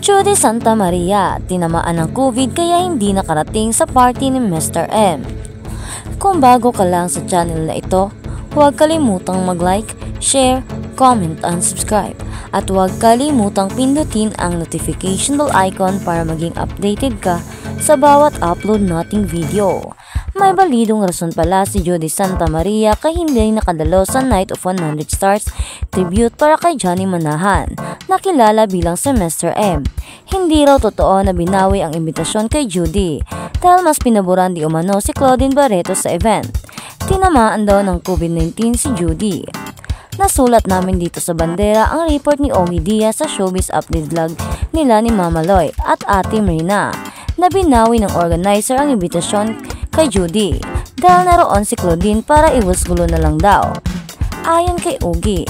Judy Santa Maria, tinamaan ng COVID kaya hindi nakarating sa party ni Mr. M. Kung bago ka lang sa channel na ito, huwag kalimutang mag-like, share, comment, and subscribe. At huwag kalimutang pindutin ang notification bell icon para maging updated ka sa bawat upload nating video. May balidong rason pala si Judy Santa Maria kaya hindi nakadalo sa Night of 100 Stars tribute para kay Johnny Manahan, nakilala bilang si Mr. M. Hindi raw totoo na binawi ang imbitasyon kay Judy dahil mas pinaboran di umano si Claudine Barreto sa event. Tinamaan daw ng COVID-19 si Judy. Nasulat namin dito sa bandera ang report ni Ogie Diaz sa Showbiz Update Vlog nila ni Mama Loy at Ate Marina na binawi ng organizer ang imbitasyon kay Judy dahil naroon si Claudine para iwas gulo na lang daw. Ayon kay Ogie,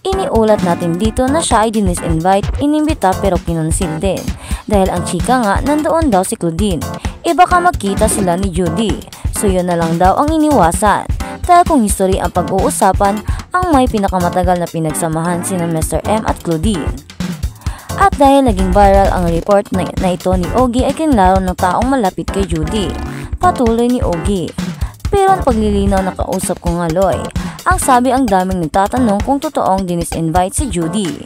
iniulat natin dito na siya ay dinis-invite, inimbita pero kinonsil din dahil ang chika nga nandoon daw si Claudine. Baka magkita sila ni Judy, so yun na lang daw ang iniwasan dahil kung history ang pag-uusapan, ang may pinakamatagal na pinagsamahan sina Mr. M at Claudine. At dahil naging viral ang report na ito ni Ogie ay kinlaro ng taong malapit kay Judy. Patuloy ni Ogie, pero ang paglilinaw na kausap ko nga Loy, ang sabi ang daming nagtatanong kung totoong dinis-invite si Judy.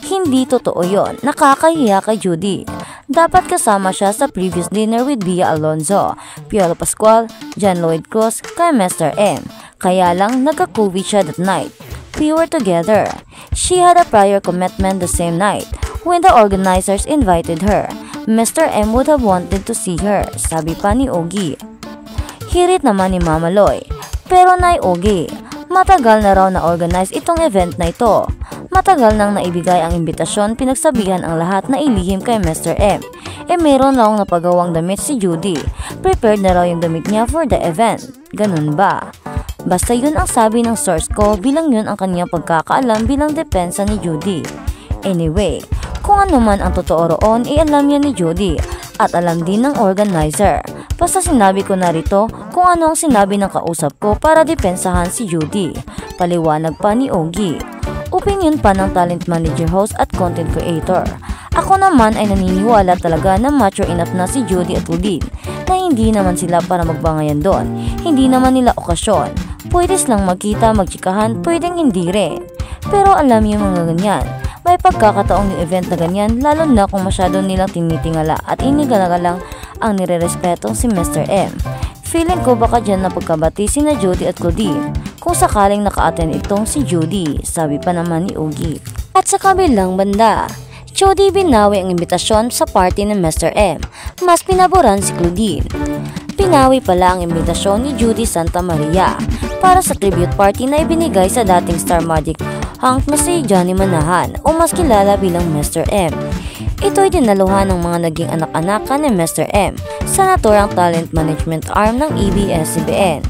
Hindi totoo yon, nakakahiya kay Judy. Dapat kasama siya sa previous dinner with Bia Alonzo, Piolo Pascual, John Lloyd Cruz, kay Mr. M. Kaya lang nagka-COVID siya that night. We were together. She had a prior commitment the same night. When the organizers invited her, Mr. M would have wanted to see her, sabi pa ni Ogie. Hirit naman ni Mama Loy, pero Nay Ogie, matagal na raw na-organize itong event na ito. Matagal nang naibigay ang imbitasyon, pinagsabihan ang lahat na ilihim kay Mr. M. Meron raw napagawang damit si Judy. Prepared na raw yung damit niya for the event. Ganun ba? Basta yun ang sabi ng source ko bilang yun ang kanyang pagkakaalam bilang depensa ni Judy. Anyway, kung ano man ang totoo roon, alam niya ni Judy at alam din ng organizer. Basta sinabi ko na rito kung ano ang sinabi ng kausap ko para depensahan si Judy. Paliwanag pa ni Ogie. Opinion pa ng talent manager, host at content creator. Ako naman ay naniniwala talaga na mature enough na si Judy at Claudine na hindi naman sila para magbangayan doon. Hindi naman nila okasyon. Pwede silang magkita, magchikahan, pwedeng hindi rin. Pero alam niyo mga ganyan. May pagkakataong yung event na ganyan lalo na kung masyado nilang tinitingala at inigalaga lang ang nirerespetong si Mr. M. Feeling ko baka dyan na pagkabati sina Judy at Claudine kung sakaling naka-attend itong si Judy, sabi pa naman ni Ogie. At sa kabilang banda, Judy binawi ang imbitasyon sa party ng Mr. M. Mas pinaboran si Claudine. Binawi pala ang imbitasyon ni Judy Santa Maria para sa tribute party na ibinigay sa dating Star Magic hunk na si Johnny Manahan o mas kilala bilang Mr. M. Ito'y dinaluhan ng mga naging anak-anakan ni Mr. M sa naturang talent management arm ng ABS-CBN.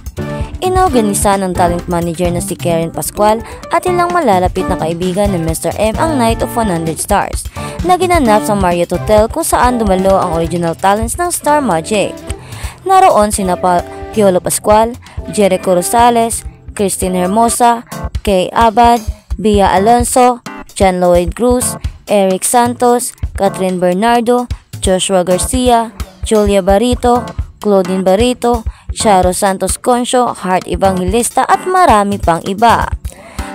Inorganisa ng talent manager na si Karen Pascual at ilang malalapit na kaibigan ni Mr. M ang Night of 100 Stars na ginanap sa Marriott Hotel kung saan dumalo ang original talents ng Star Magic. Naroon sina Piolo Pascual, Jericho Rosales, Christine Hermosa, Kay Abad, Bia Alonzo, John Lloyd Cruz, Eric Santos, Catherine Bernardo, Joshua Garcia, Julia Barito, Claudine Barito, Charo Santos Concho, Heart Evangelista at marami pang iba.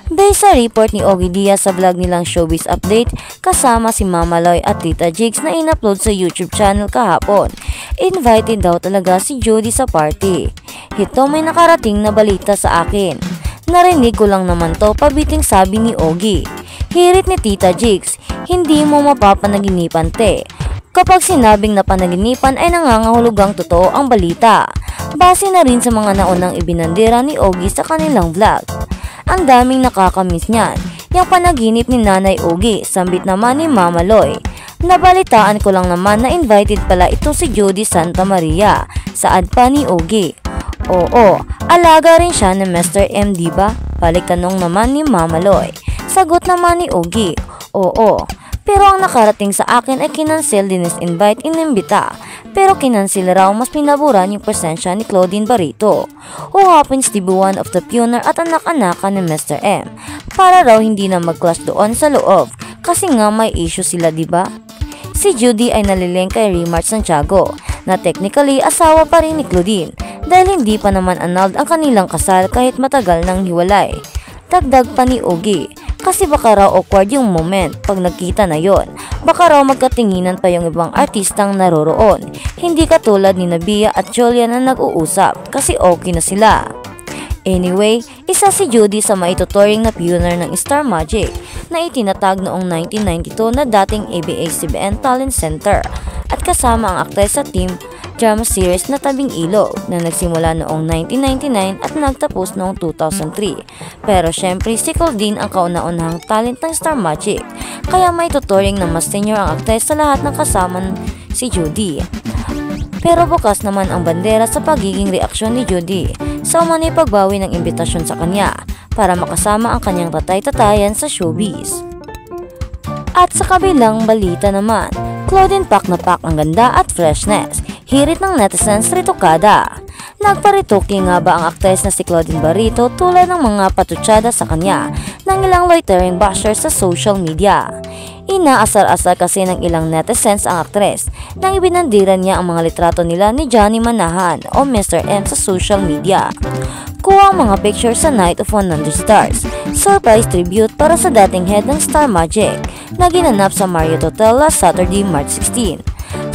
Based sa report ni Ogie Diaz sa vlog nilang Showbiz Update kasama si Mama Loy at Tita Jigs na in-upload sa YouTube channel kahapon, invited daw talaga si Judy sa party. Ito may nakarating na balita sa akin. Narinig ko lang naman to, pabiting sabi ni Ogie. Hirit ni Tita Jigs, hindi mo mapapanaginipan te. Kapag sinabing napanaginipan ay nangangahulugang totoo ang balita. Base na rin sa mga naunang ibinandera ni Ogie sa kanilang vlog. Ang daming nakakamiss niyan. Yung panaginip ni Nanay Ogie, sambit naman ni Mama Loy. Nabalitaan ko lang naman na invited pala ito si Judy Santa Maria. Saad pa ni Ogie. Oo, alaga rin siya ni Mr. M, diba? Balik tanong naman ni Mama Loy. Sagot naman ni Ogie. Oo. Pero ang nakarating sa akin ay kinansel dinis-invite inimbita. Pero kinansel raw mas pinaboran yung presensya ni Claudine Barito, who happens to be one of the pioneer at anak-anakan ni Mr. M. Para raw hindi na mag-clash doon sa loob kasi nga may issue sila, diba? si Judy ay nalilink kay Remart Santiago na technically asawa pa rin ni Claudine dahil hindi pa naman annulled ang kanilang kasal kahit matagal nang hiwalay. Dagdag pa ni Ogie, kasi baka raw awkward yung moment pag nagkita na yon. Baka raw magkatinginan pa yung ibang artistang naroroon. Hindi katulad ni Nabia at Julia na nag-uusap kasi okay na sila. Anyway, isa si Judy sa maituturing na pioneer ng Star Magic na itinatag noong 1992 na dating ABS-CBN Talent Center at kasama ang aktres sa team drama series na Tabing Ilog na nagsimula noong 1999 at nagtapos noong 2003. Pero syempre si Claudine ang kauna-unahang talent ng Star Magic, kaya may tuturing na mas senior ang aktres sa lahat ng kasama si Judy. Pero bukas naman ang bandera sa pagiging reaksyon ni Judy sa umano'y pagbawi ng imbitasyon sa kanya para makasama ang kanyang tatay-tatayan sa showbiz. At sa kabilang balita naman, Claudine pak na pak ang ganda at freshness. Hirit ng netizens ritokada. Nagparitoke nga ba ang aktres na si Claudine Barreto tulad ng mga patutsada sa kanya ng ilang loitering bashers sa social media. Inaasar-asar kasi ng ilang netizens ang aktres nang ibinandiran niya ang mga litrato nila ni Johnny Manahan o Mr. M sa social media. Kuha ang mga pictures sa Night of 100 Stars, surprise tribute para sa dating head ng Star Magic na ginanap sa Marriott Hotel last Saturday, March 16.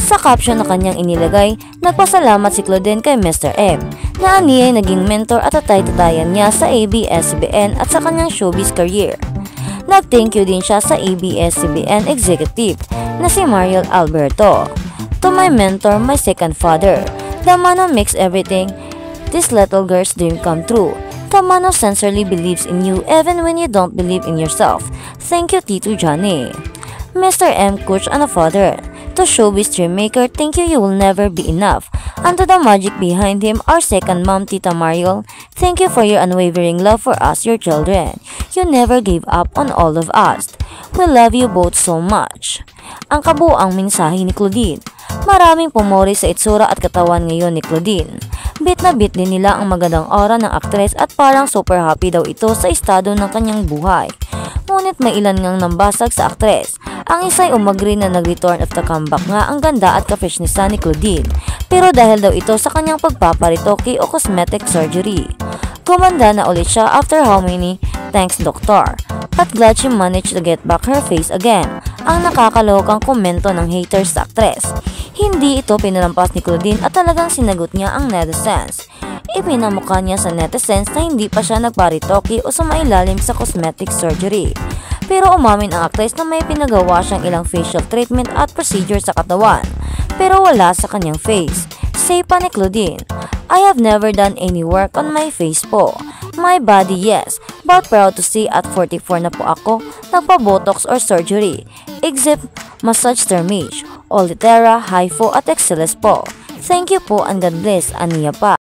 Sa caption na kanyang inilagay, nagpasalamat si Claudine kay Mr. M na aniyay naging mentor at tatay-tatayan niya sa ABS-CBN at sa kanyang showbiz career. Nag-thank you din siya sa ABS-CBN executive na si Mariel Alberto. To my mentor, my second father, the man who makes everything this little girl's dream come true. The man who sincerely believes in you even when you don't believe in yourself. Thank you, Tito Johnny. Mr. M, coach and a father. To showbiz dreammaker, thank you, you will never be enough. And to the magic behind him, our second mom, Tita Mariel, thank you for your unwavering love for us, your children. You never gave up on all of us. We love you both so much. Ang kabuang mensahe ni Claudine. Maraming pumori sa itsura at katawan ngayon ni Claudine. Bit na bit din nila ang magandang aura ng aktres at parang super happy daw ito sa estado ng kanyang buhay. Ngunit may ilan ngang nambasag sa aktres. Ang isa'y umagri na nag-return of the comeback nga ang ganda at ka-freshnessa ni Claudine. Pero dahil daw ito sa kanyang pagpaparitoke o cosmetic surgery. Gumanda na ulit siya after how many thanks doctor. But glad she managed to get back her face again. Ang nakakalokang komento ng haters sa aktres. Hindi ito pinalampas ni Claudine at talagang sinagot niya ang netizens. Ipinamukha niya sa netizens na hindi pa siya nagparitoke o sumailalim sa cosmetic surgery. Pero umamin ang actress na may pinagawa siyang ilang facial treatment at procedure sa katawan, pero wala sa kanyang face. Say pa ni Claudine, I have never done any work on my face po. My body yes, but proud to see at 44 na po ako, nagpa-botox or surgery, except massage thermage, Olitera, Hypho at Excellus po. Thank you po and God bless, aniya pa.